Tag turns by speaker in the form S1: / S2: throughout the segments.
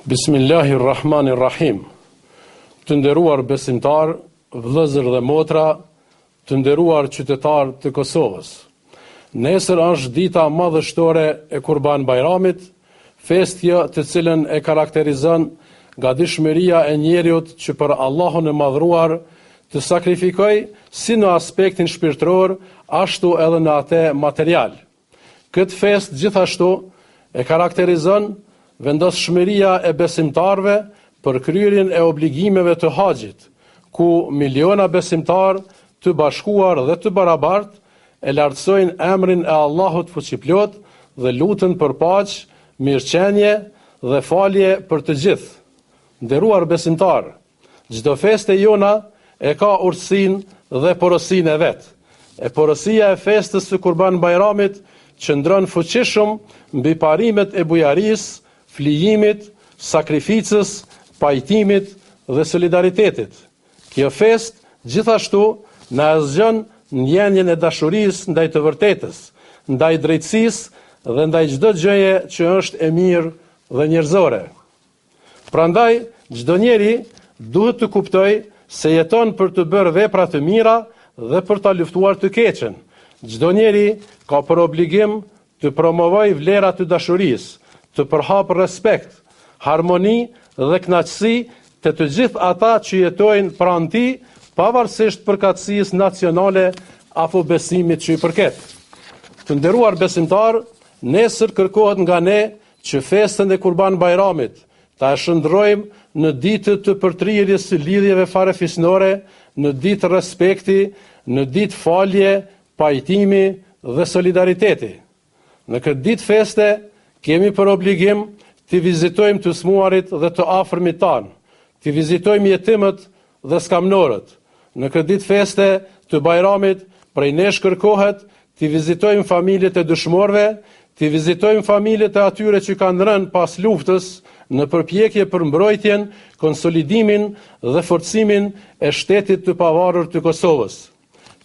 S1: Bismillahirrahmanirrahim. Të nderuar besimtar, vëllezër dhe motra, të nderuar qytetar të Kosovës. Nesër është dita madhështore e Kurban Bajramit, festja të cilën e karakterizon gatishmëria e njeriut që për Allahun e madhruar të sakrifikoj si në aspektin shpirtëror, ashtu edhe në atë material. Këtë fest gjithashtu e karakterizon vendosshmëria e besimtarve për kryerjen e obligimeve të haxhit, ku miliona besimtar të bashkuar dhe të barabartë e lartësojnë emrin e Allahut fuqiplot dhe lutën për paqë, mirëqenie dhe falje për të gjithë. Nderuar besimtar, çdo festë jona e ka urtësinë dhe porosinë e vet. E porosia e festës së Kurban Bajramit qëndron fuqishëm mbi parimet e bujarisë, flijimit, sakrificës, pajtimit dhe solidaritetit. Kjo fest gjithashtu na zgjon ndjenjen e dashurisë ndaj të vërtetës, ndaj drejtësisë dhe ndaj çdo gjëje që është e mirë dhe njerëzore. Prandaj çdo njeri duhet të kuptojë se jeton për të bërë vepra të mira dhe për ta luftuar të keqen. Çdo njeri ka për obligim të promovojë vlerat e dashurisë, të përhap respekt, harmoni dhe kënaqësi të gjithë ata që jetojnë pranë tij, pavarësisht përkatësisë nacionale apo besimit që i përket. Të nderuar besimtar, nesër kërkohet nga ne që festën e Kurban Bajramit ta shndrojmë në ditë të përtrirjes së lidhjeve farefisnore, në ditë respekti, në ditë falje, pajtimi dhe solidariteti. Në këtë ditë feste kemi për obligim të vizitojmë të smuarit dhe të afërmit tanë, të vizitojmë jetimët dhe skamnorët. Në këtë ditë feste të Bajramit, prej nesh kërkohet të vizitojmë familjet e dëshmorëve, të vizitojmë familjet e atyre që kanë rënë pas luftës në përpjekje për mbrojtjen, konsolidimin dhe forcimin e shtetit të pavarur të Kosovës.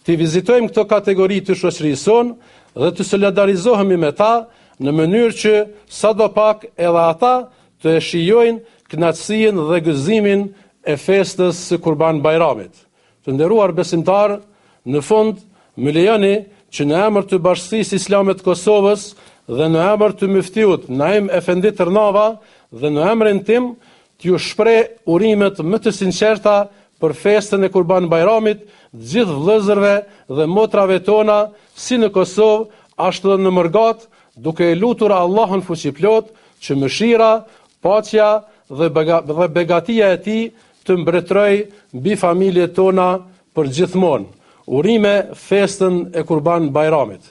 S1: Të vizitojmë këto kategori të shoqërisë sonë dhe të solidarizohemi me ta, në mënyrë që sadopak edhe ata të e shijojnë kënaqësinë dhe gëzimin e festës së Kurban Bajramit. Të nderuar besimtar, në fund më lejoni që në emër të Bashkisë Islame të Kosovës dhe në emër të Muftiut Naim Efendi Tërnava dhe në emrin tim t'ju shpreh urimet më të sinqerta për festën e Kurban Bajramit gjithë vëllezërve dhe motrave tona, si në Kosovë, ashtu edhe në Mërgat, duke e lutur Allahun fuqiplot që mëshira, paqja dhe begatia e tij të mbretërojë mbi familjet tona për gjithmonë. Urime festën e Kurban Bajramit.